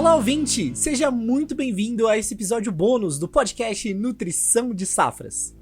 Olá, ouvinte! Seja muito bem-vindo a esse episódio bônus do podcast Nutrição de Safras.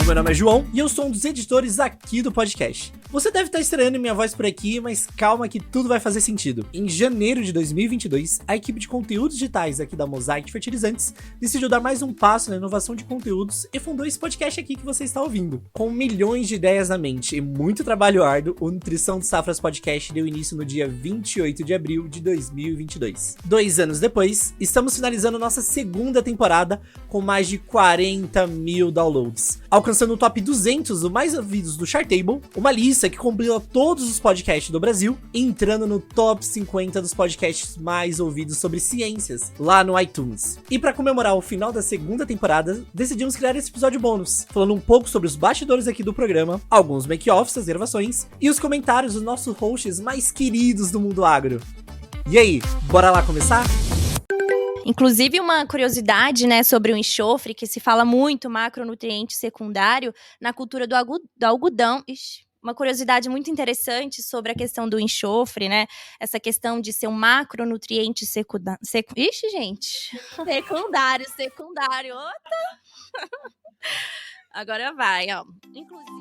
O meu nome é João e eu sou um dos editores aqui do podcast. Você deve estar estranhando minha voz por aqui, mas calma que tudo vai fazer sentido. Em janeiro de 2022, a equipe de conteúdos digitais aqui da Mosaic Fertilizantes decidiu dar mais um passo na inovação de conteúdos e fundou esse podcast aqui que você está ouvindo. Com milhões de ideias na mente e muito trabalho árduo, o Nutrição de Safras Podcast deu início no dia 28 de abril de 2022. 2 anos depois, estamos finalizando nossa segunda temporada com mais de 40 mil downloads, alcançando o top 200 dos mais ouvidos do Chartable, uma lista que compila todos os podcasts do Brasil, entrando no top 50 dos podcasts mais ouvidos sobre ciências, lá no iTunes. E para comemorar o final da segunda temporada, decidimos criar esse episódio bônus, falando um pouco sobre os bastidores aqui do programa, alguns make-offs das gravações e os comentários dos nossos hosts mais queridos do mundo agro. E aí, bora lá começar? Inclusive, uma curiosidade, né, sobre o enxofre, que se fala muito, macronutriente secundário, na cultura do algodão. Uma curiosidade muito interessante sobre a questão do enxofre, né? Essa questão de ser um macronutriente secundário. Secundário. Ota! Agora vai, ó. Inclusive.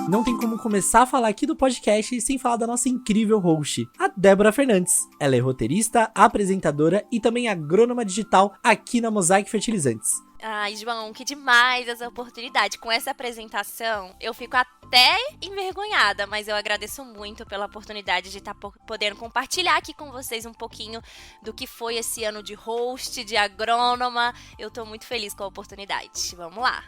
Não tem como começar a falar aqui do podcast sem falar da nossa incrível host, a Débora Fernandes. Ela é roteirista, apresentadora e também agrônoma digital aqui na Mosaic Fertilizantes. Ai, João, que demais essa oportunidade. Com essa apresentação, eu fico até envergonhada, mas eu agradeço muito pela oportunidade de estar podendo compartilhar aqui com vocês um pouquinho do que foi esse ano de host, de agrônoma. Eu tô muito feliz com a oportunidade. Vamos lá.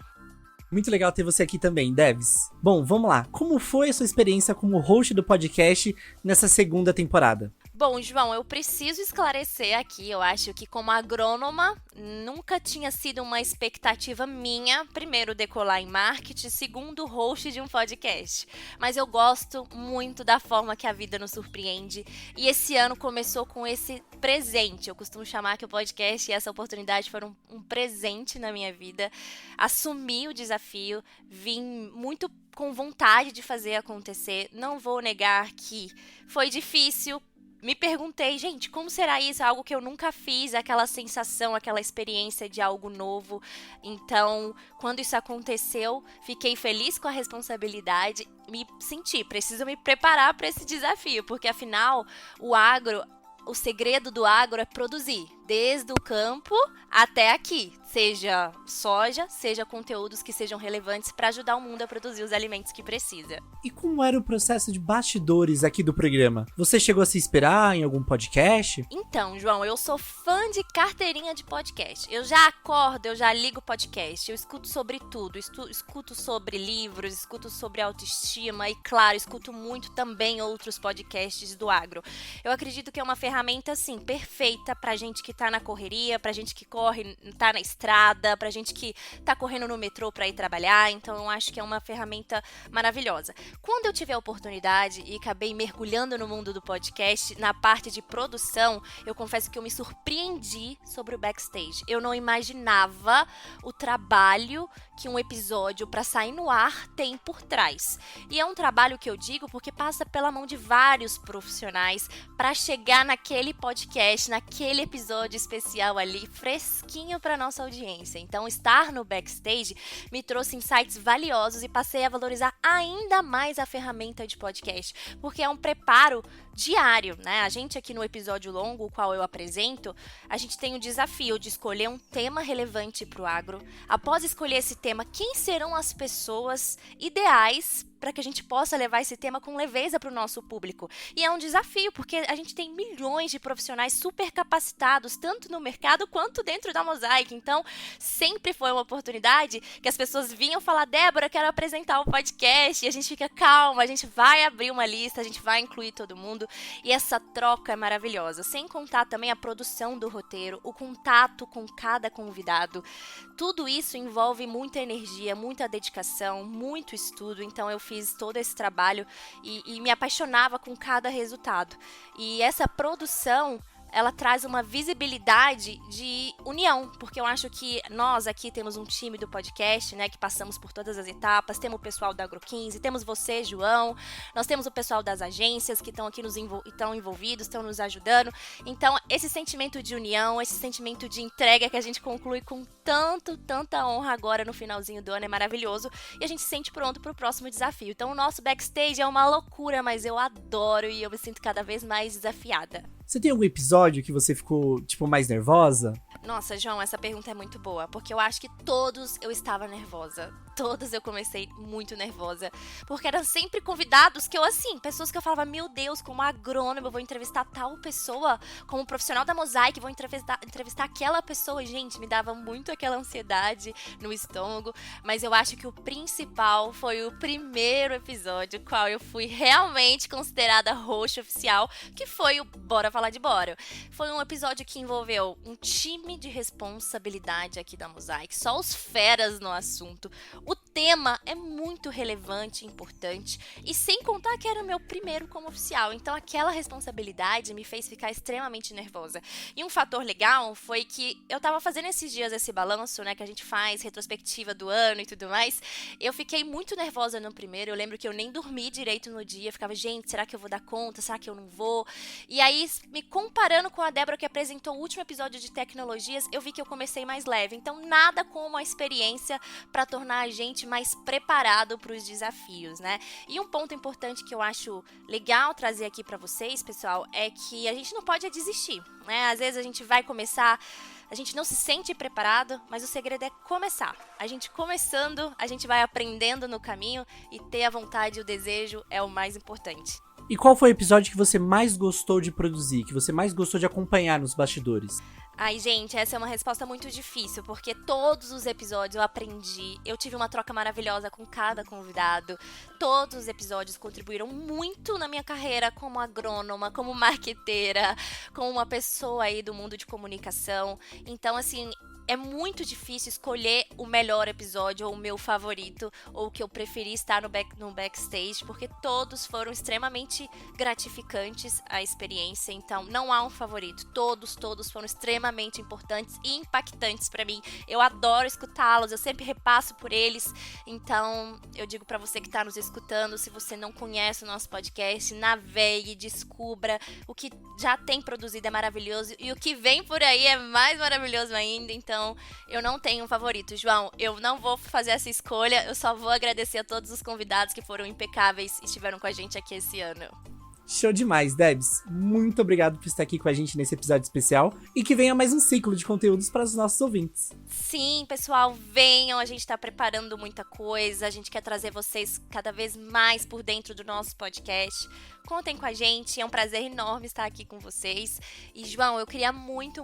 Muito legal ter você aqui também, Debs. Bom, vamos lá. Como foi a sua experiência como host do podcast nessa segunda temporada? Bom, João, eu preciso esclarecer aqui, eu acho que como agrônoma, nunca tinha sido uma expectativa minha, primeiro, decolar em marketing, segundo, host de um podcast. Mas eu gosto muito da forma que a vida nos surpreende e esse ano começou com esse presente. Eu costumo chamar que o podcast e essa oportunidade foram um presente na minha vida. Assumi o desafio, vim muito com vontade de fazer acontecer. Não vou negar que foi difícil. Me perguntei, gente, como será isso? Algo que eu nunca fiz, aquela sensação, aquela experiência de algo novo. Então, quando isso aconteceu, fiquei feliz com a responsabilidade. Me senti, preciso me preparar para esse desafio, porque afinal, o segredo do agro é produzir, desde o campo até aqui, seja soja, seja conteúdos que sejam relevantes para ajudar o mundo a produzir os alimentos que precisa. E como era o processo de bastidores aqui do programa? Você chegou a se inspirar em algum podcast? Então, João, eu sou fã de carteirinha de podcast. Eu já acordo, eu já ligo podcast, eu escuto sobre tudo, escuto sobre livros, escuto sobre autoestima e, claro, escuto muito também outros podcasts do agro. Eu acredito que é uma ferramenta, assim, perfeita pra gente que tá na correria, pra gente que corre, tá na estrada, pra gente que tá correndo no metrô pra ir trabalhar, então eu acho que é uma ferramenta maravilhosa. Quando eu tive a oportunidade e acabei mergulhando no mundo do podcast, na parte de produção, eu confesso que eu me surpreendi sobre o backstage. Eu não imaginava o trabalho que um episódio pra sair no ar tem por trás. E é um trabalho que eu digo porque passa pela mão de vários profissionais pra chegar naquele podcast, naquele episódio especial ali, fresquinho para nossa audiência. Então, estar no backstage me trouxe insights valiosos e passei a valorizar ainda mais a ferramenta de podcast, porque é um preparo diário, né? A gente aqui no episódio longo, o qual eu apresento, a gente tem o desafio de escolher um tema relevante para o agro. Após escolher esse tema, quem serão as pessoas ideais para que a gente possa levar esse tema com leveza para o nosso público. E é um desafio, porque a gente tem milhões de profissionais super capacitados, tanto no mercado quanto dentro da Mosaic. Então, sempre foi uma oportunidade que as pessoas vinham falar, Débora, quero apresentar o podcast. E a gente fica, calma, a gente vai abrir uma lista, a gente vai incluir todo mundo. E essa troca é maravilhosa. Sem contar também a produção do roteiro, o contato com cada convidado. Tudo isso envolve muita energia, muita dedicação, muito estudo. Então, eu fiz todo esse trabalho e me apaixonava com cada resultado. E essa produção ela traz uma visibilidade de união, porque eu acho que nós aqui temos um time do podcast, né, que passamos por todas as etapas, temos o pessoal da Agro15, temos você, João, nós temos o pessoal das agências que estão aqui estão envolvidos, estão nos ajudando. Então, esse sentimento de união, esse sentimento de entrega que a gente conclui com tanta honra agora no finalzinho do ano é maravilhoso, e a gente se sente pronto para o próximo desafio. Então, o nosso backstage é uma loucura, mas eu adoro e eu me sinto cada vez mais desafiada. Você tem algum episódio que você ficou, tipo, mais nervosa? Nossa, João, essa pergunta é muito boa, porque eu acho que todos eu estava nervosa. Todos eu comecei muito nervosa, porque eram sempre convidados que eu, assim, pessoas que eu falava, meu Deus, como agrônomo, eu vou entrevistar tal pessoa, como profissional da Mosaic, vou entrevistar aquela pessoa. Gente, me dava muito aquela ansiedade no estômago, mas eu acho que o principal foi o primeiro episódio, qual eu fui realmente considerada host oficial, que foi o Bora Falar de Bora. Foi um episódio que envolveu um time de responsabilidade aqui da Mosaic, só os feras no assunto. O tema é muito relevante e importante, e sem contar que era o meu primeiro como oficial, então aquela responsabilidade me fez ficar extremamente nervosa. E um fator legal foi que eu tava fazendo esses dias esse balanço, né, que a gente faz, retrospectiva do ano e tudo mais. Eu fiquei muito nervosa no primeiro, eu lembro que eu nem dormi direito no dia, eu ficava, gente, será que eu vou dar conta, será que eu não vou? E aí, me comparando com a Débora que apresentou o último episódio de tecnologias, eu vi que eu comecei mais leve. Então, nada como a experiência para tornar a gente mais preparado para os desafios, né? E um ponto importante que eu acho legal trazer aqui para vocês, pessoal, é que a gente não pode desistir, né? Às vezes a gente vai começar, a gente não se sente preparado, mas o segredo é começar. A gente começando, a gente vai aprendendo no caminho, e ter a vontade e o desejo é o mais importante. E qual foi o episódio que você mais gostou de produzir, que você mais gostou de acompanhar nos bastidores? Ai, gente, essa é uma resposta muito difícil, porque todos os episódios eu aprendi, eu tive uma troca maravilhosa com cada convidado, todos os episódios contribuíram muito na minha carreira como agrônoma, como marqueteira, como uma pessoa aí do mundo de comunicação. Então, assim, é muito difícil escolher o melhor episódio, ou o meu favorito, ou o que eu preferi estar no backstage, porque todos foram extremamente gratificantes a experiência. Então, não há um favorito. Todos foram extremamente importantes e impactantes pra mim. Eu adoro escutá-los, eu sempre repasso por eles. Então, eu digo pra você que tá nos escutando, se você não conhece o nosso podcast, navegue, descubra. O que já tem produzido é maravilhoso, e o que vem por aí é mais maravilhoso ainda. Então, eu não tenho um favorito. João, eu não vou fazer essa escolha, eu só vou agradecer a todos os convidados que foram impecáveis e estiveram com a gente aqui esse ano. Show demais, Debs. Muito obrigado por estar aqui com a gente nesse episódio especial, e que venha mais um ciclo de conteúdos para os nossos ouvintes. Sim, pessoal, venham, a gente tá preparando muita coisa, a gente quer trazer vocês cada vez mais por dentro do nosso podcast. Contem com a gente, é um prazer enorme estar aqui com vocês. E, João, eu queria muito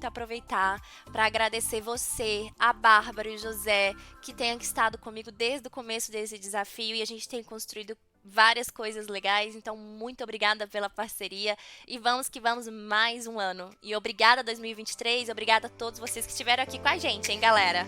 aproveitar para agradecer você, a Bárbara e o José, que tenham estado comigo desde o começo desse desafio, e a gente tem construído várias coisas legais. Então, muito obrigada pela parceria, e vamos que vamos mais um ano. E obrigada 2023, obrigada a todos vocês que estiveram aqui com a gente, hein, galera?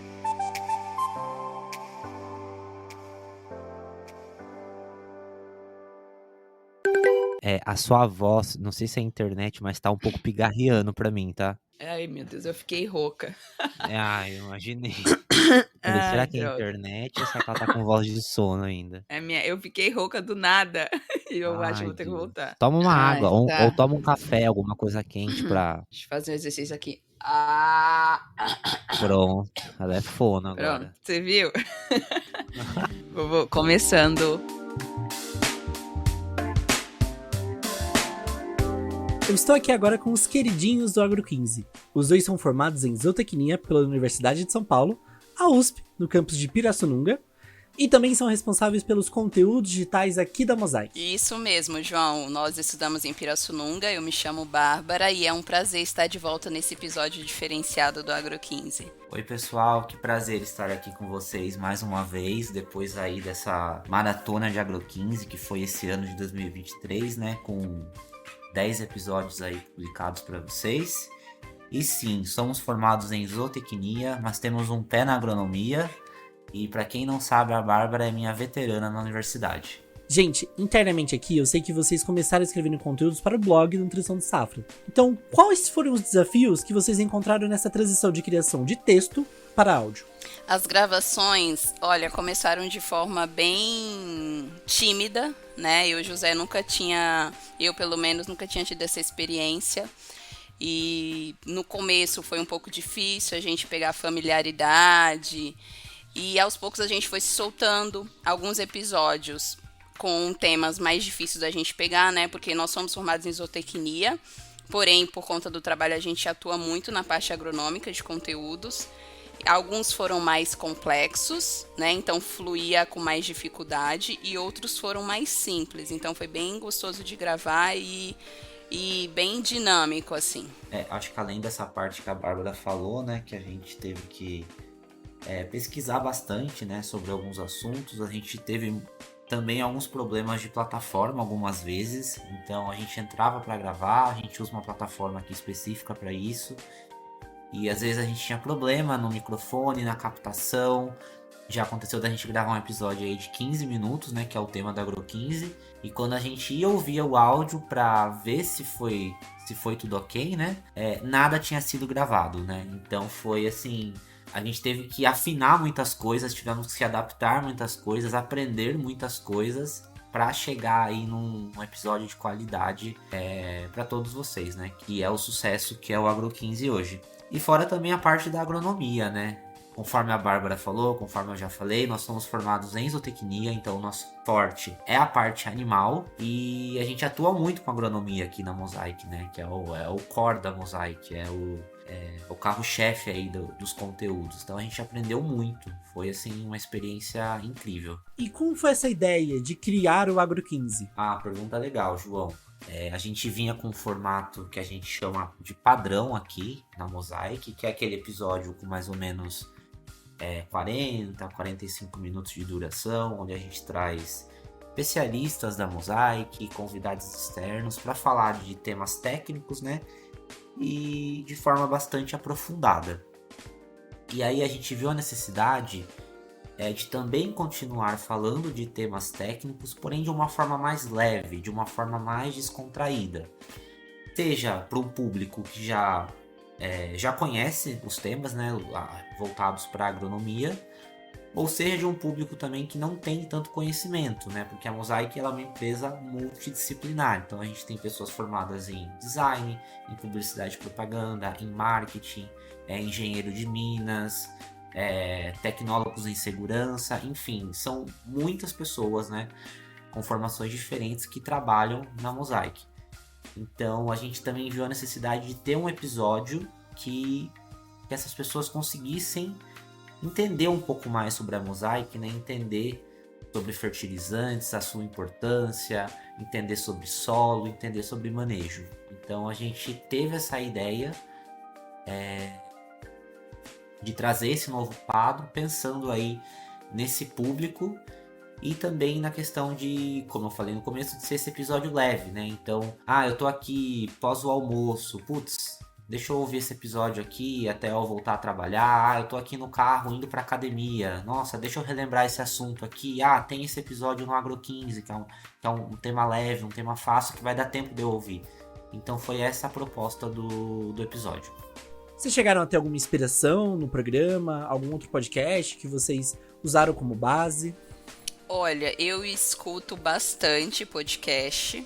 A sua voz, não sei se é a internet, mas tá um pouco pigarreando pra mim, tá? Ai, meu Deus, eu fiquei rouca. Eu imaginei. Falei, será que é a internet ou será que ela tá com voz de sono ainda? Eu fiquei rouca do nada e eu acho que vou ter que Deus. voltar. Toma uma água, tá. ou toma um café, alguma coisa quente pra... Deixa eu fazer um exercício aqui. Pronto, ela é fono agora. Pronto, você viu? Vou começando. Eu estou aqui agora com os queridinhos do Agro15. Os dois são formados em zootecnia pela Universidade de São Paulo, a USP, no campus de Pirassununga, e também são responsáveis pelos conteúdos digitais aqui da Mosaic. Isso mesmo, João. Nós estudamos em Pirassununga, eu me chamo Bárbara e é um prazer estar de volta nesse episódio diferenciado do Agro15. Oi pessoal, que prazer estar aqui com vocês mais uma vez, depois aí dessa maratona de Agro15, que foi esse ano de 2023, né, com 10 episódios aí publicados para vocês. E sim, somos formados em zootecnia, mas temos um pé na agronomia. E para quem não sabe, a Bárbara é minha veterana na universidade. Gente, internamente aqui, eu sei que vocês começaram escrevendo conteúdos para o blog Nutrição de Safra. Então, quais foram os desafios que vocês encontraram nessa transição de criação de texto para áudio? As gravações, olha, começaram de forma bem tímida, né? Eu, José, pelo menos, nunca tinha tido essa experiência. E no começo foi um pouco difícil a gente pegar familiaridade. E aos poucos a gente foi se soltando. Alguns episódios com temas mais difíceis da gente pegar, né? Porque nós somos formados em zootecnia. Porém, por conta do trabalho, a gente atua muito na parte agronômica de conteúdos. Alguns foram mais complexos, né? Então fluía com mais dificuldade. E outros foram mais simples. Então foi bem gostoso de gravar e bem dinâmico, assim. Acho que além dessa parte que a Bárbara falou, né? Que a gente teve que pesquisar bastante, né? Sobre alguns assuntos. A gente teve também alguns problemas de plataforma algumas vezes. Então a gente entrava para gravar, a gente usa uma plataforma aqui específica para isso. E às vezes a gente tinha problema no microfone, na captação. Já aconteceu da gente gravar um episódio aí de 15 minutos, né? Que é o tema da Agro15. E quando a gente ia ouvir o áudio para ver se foi tudo ok, né? Nada tinha sido gravado, né? Então foi assim... A gente teve que afinar muitas coisas, tivemos que se adaptar a muitas coisas, aprender muitas coisas para chegar aí num episódio de qualidade para todos vocês, né? Que é o sucesso que é o Agro15 hoje. E fora também a parte da agronomia, né? Conforme a Bárbara falou, conforme eu já falei, nós somos formados em zootecnia, então o nosso forte é a parte animal e a gente atua muito com agronomia aqui na Mosaic, né? Que é o core da Mosaic, é o carro-chefe aí dos conteúdos. Então a gente aprendeu muito, foi assim uma experiência incrível. E como foi essa ideia de criar o Agro15? Pergunta legal, João. A gente vinha com um formato que a gente chama de padrão aqui na Mosaic, que é aquele episódio com mais ou menos 45 minutos de duração, onde a gente traz especialistas da Mosaic, convidados externos para falar de temas técnicos, né? E de forma bastante aprofundada. E aí a gente viu a necessidade de também continuar falando de temas técnicos, porém de uma forma mais leve, de uma forma mais descontraída. Seja para um público que já conhece os temas, né, voltados para a agronomia, ou seja de um público também que não tem tanto conhecimento, né, porque a Mosaic ela é uma empresa multidisciplinar, então a gente tem pessoas formadas em design, em publicidade e propaganda, em marketing, engenheiro de minas, tecnólogos em segurança, enfim, são muitas pessoas, né, com formações diferentes que trabalham na Mosaic. Então a gente também viu a necessidade de ter um episódio que essas pessoas conseguissem entender um pouco mais sobre a Mosaic, né? Entender sobre fertilizantes, a sua importância, entender sobre solo, entender sobre manejo. Então a gente teve essa ideia de trazer esse novo quadro, pensando aí nesse público e também na questão de, como eu falei no começo, de ser esse episódio leve, né? Então, eu tô aqui pós o almoço, deixa eu ouvir esse episódio aqui até eu voltar a trabalhar. Eu tô aqui no carro indo pra academia. Nossa, deixa eu relembrar esse assunto aqui. Tem esse episódio no Agro15, que é um tema leve, um tema fácil, que vai dar tempo de eu ouvir. Então foi essa a proposta do episódio. Vocês chegaram a ter alguma inspiração no programa? Algum outro podcast que vocês usaram como base? Olha, eu escuto bastante podcast.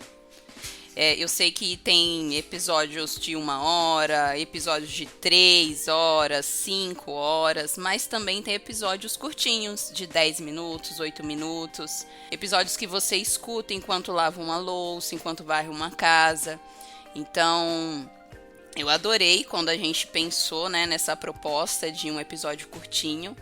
Eu sei que tem episódios de 1 hora, episódios de 3 horas, 5 horas, mas também tem episódios curtinhos, de 10 minutos, 8 minutos. Episódios que você escuta enquanto lava uma louça, enquanto varre uma casa. Então, eu adorei quando a gente pensou, né, nessa proposta de um episódio curtinho.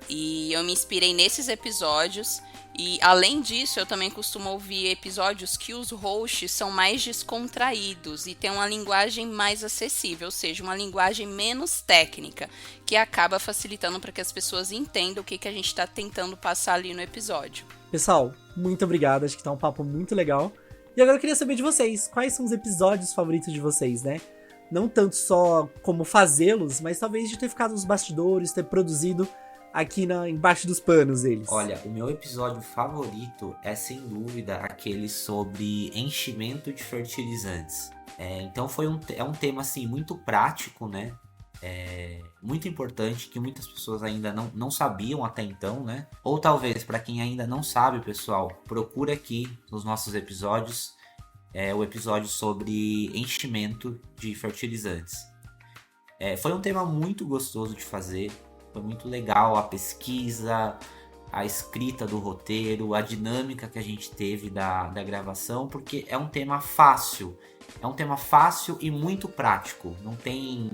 E eu me inspirei nesses episódios. E além disso, eu também costumo ouvir episódios que os hosts são mais descontraídos e tem uma linguagem mais acessível, ou seja, uma linguagem menos técnica, que acaba facilitando para que as pessoas entendam o que a gente está tentando passar ali no episódio. Pessoal, muito obrigado, acho que tá um papo muito legal. E agora eu queria saber de vocês, quais são os episódios favoritos de vocês, né? Não tanto só como fazê-los, mas talvez de ter ficado nos bastidores, ter produzido aqui embaixo dos panos eles? Olha, o meu episódio favorito é sem dúvida aquele sobre enchimento de fertilizantes. Então é um tema assim muito prático, né? Muito importante, que muitas pessoas ainda não sabiam até então, né? Ou talvez, para quem ainda não sabe, pessoal, procura aqui nos nossos episódios o episódio sobre enchimento de fertilizantes. Foi um tema muito gostoso de fazer, foi muito legal a pesquisa, a escrita do roteiro, a dinâmica que a gente teve da gravação, porque é um tema fácil e muito prático, não tem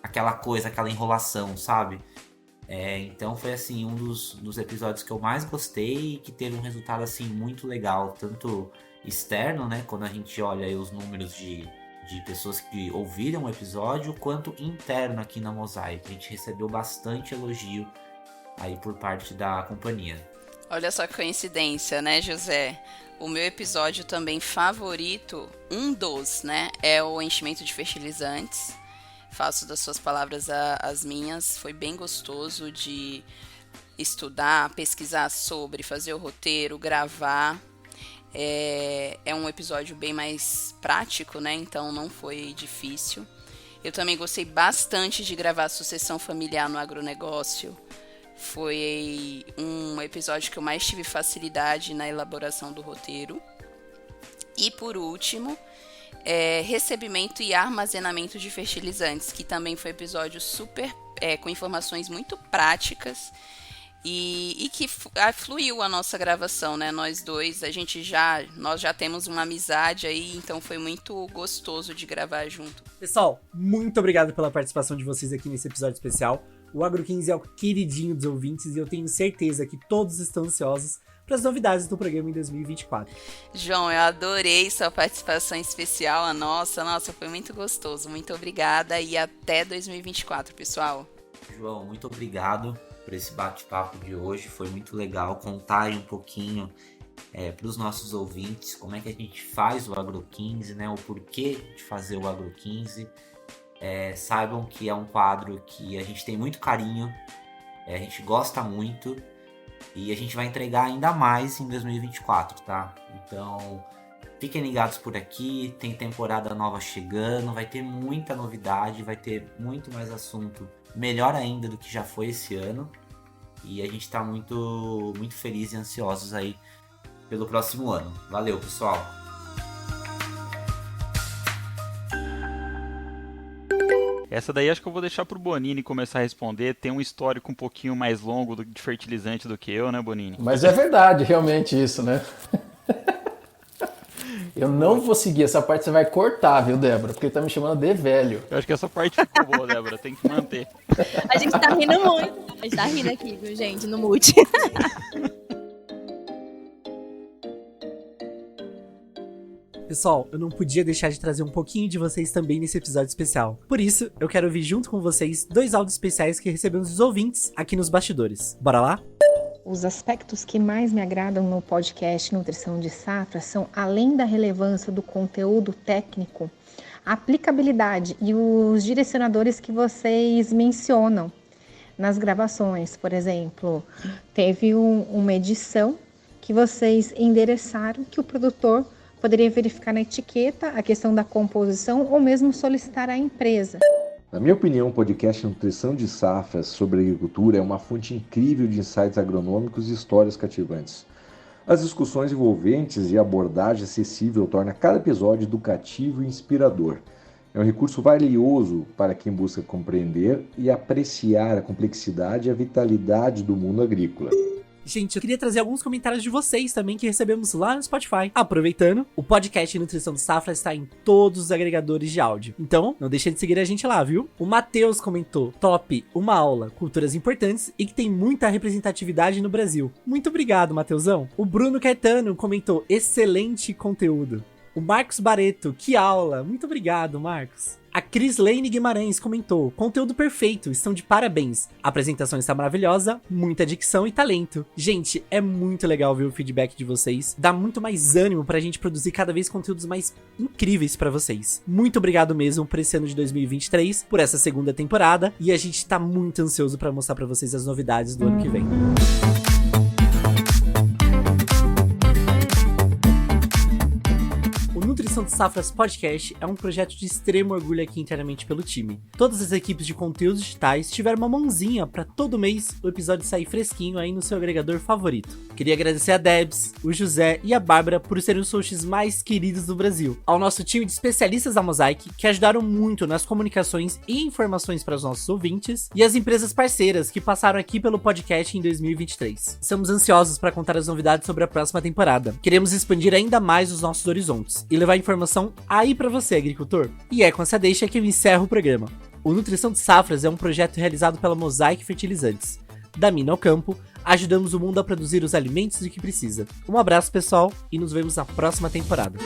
aquela enrolação, sabe? Então foi assim um dos episódios que eu mais gostei e que teve um resultado assim muito legal, tanto externo, né, quando a gente olha aí os números de pessoas que ouviram o episódio, quanto interno aqui na Mosaic. A gente recebeu bastante elogio aí por parte da companhia. Olha só que coincidência, né, José? O meu episódio também favorito, né, é o enchimento de fertilizantes. Faço das suas palavras as minhas. Foi bem gostoso de estudar, pesquisar sobre, fazer o roteiro, gravar. É um episódio bem mais prático, né? Então não foi difícil. Eu também gostei bastante de gravar a sucessão familiar no agronegócio. Foi um episódio que eu mais tive facilidade na elaboração do roteiro. E por último, recebimento e armazenamento de fertilizantes, que também foi um episódio super com informações muito práticas e que fluiu a nossa gravação, né? Nós dois, nós já temos uma amizade aí, então foi muito gostoso de gravar junto. Pessoal, muito obrigado pela participação de vocês aqui nesse episódio especial. O Agro 15 é o queridinho dos ouvintes e eu tenho certeza que todos estão ansiosos para as novidades do programa em 2024. João, eu adorei sua participação especial, a nossa, foi muito gostoso. Muito obrigada e até 2024, pessoal. João, muito obrigado por esse bate-papo de hoje, foi muito legal contar aí um pouquinho para os nossos ouvintes como é que a gente faz o Agro 15, né, o porquê de fazer o Agro 15. Saibam que é um quadro que a gente tem muito carinho, a gente gosta muito e a gente vai entregar ainda mais em 2024, tá? Então, fiquem ligados por aqui, tem temporada nova chegando, vai ter muita novidade, vai ter muito mais assunto, melhor ainda do que já foi esse ano. E a gente tá muito, muito feliz e ansiosos aí pelo próximo ano. Valeu, pessoal! Essa daí acho que eu vou deixar pro Bonini começar a responder. Tem um histórico um pouquinho mais longo de fertilizante do que eu, né, Bonini? Mas é verdade, realmente, isso, né? Eu não vou seguir essa parte, você vai cortar, viu, Débora? Porque ele tá me chamando de velho. Eu acho que essa parte ficou boa, Débora, tem que manter. A gente tá rindo muito. A gente tá rindo aqui, viu, gente, no mute. Pessoal, eu não podia deixar de trazer um pouquinho de vocês também nesse episódio especial. Por isso, eu quero ouvir junto com vocês 2 áudios especiais que recebemos dos ouvintes aqui nos bastidores. Bora lá? Os aspectos que mais me agradam no podcast Nutrição de Safra são, além da relevância do conteúdo técnico, a aplicabilidade e os direcionadores que vocês mencionam nas gravações. Por exemplo, teve uma edição que vocês endereçaram que o produtor poderia verificar na etiqueta a questão da composição ou mesmo solicitar à empresa. Na minha opinião, o podcast Nutrição de Safras sobre agricultura é uma fonte incrível de insights agronômicos e histórias cativantes. As discussões envolventes e a abordagem acessível torna cada episódio educativo e inspirador. É um recurso valioso para quem busca compreender e apreciar a complexidade e a vitalidade do mundo agrícola. Gente, eu queria trazer alguns comentários de vocês também que recebemos lá no Spotify. Aproveitando, o podcast Nutrição do Safra está em todos os agregadores de áudio. Então, não deixe de seguir a gente lá, viu? O Matheus comentou: top, uma aula, culturas importantes e que tem muita representatividade no Brasil. Muito obrigado, Matheusão. O Bruno Caetano comentou: excelente conteúdo. O Marcos Barreto, que aula. Muito obrigado, Marcos. A Crislane Guimarães comentou: conteúdo perfeito, estão de parabéns. A apresentação está maravilhosa, muita dicção e talento. Gente, é muito legal ver o feedback de vocês. Dá muito mais ânimo pra gente produzir cada vez conteúdos mais incríveis pra vocês. Muito obrigado mesmo por esse ano de 2023, por essa segunda temporada. E a gente tá muito ansioso pra mostrar pra vocês as novidades do ano que vem. Nutrição de Safras Podcast é um projeto de extremo orgulho aqui internamente pelo time. Todas as equipes de conteúdos digitais tiveram uma mãozinha para todo mês o episódio sair fresquinho aí no seu agregador favorito. Queria agradecer a Debs, o José e a Bárbara por serem os hosts mais queridos do Brasil. Ao nosso time de especialistas da Mosaic, que ajudaram muito nas comunicações e informações para os nossos ouvintes, e as empresas parceiras que passaram aqui pelo podcast em 2023. Estamos ansiosos para contar as novidades sobre a próxima temporada. Queremos expandir ainda mais os nossos horizontes e levar informação aí pra você, agricultor. E é com essa deixa que eu encerro o programa. O Nutrição de Safras é um projeto realizado pela Mosaic Fertilizantes. Da mina ao campo, ajudamos o mundo a produzir os alimentos de que precisa. Um abraço, pessoal, e nos vemos na próxima temporada.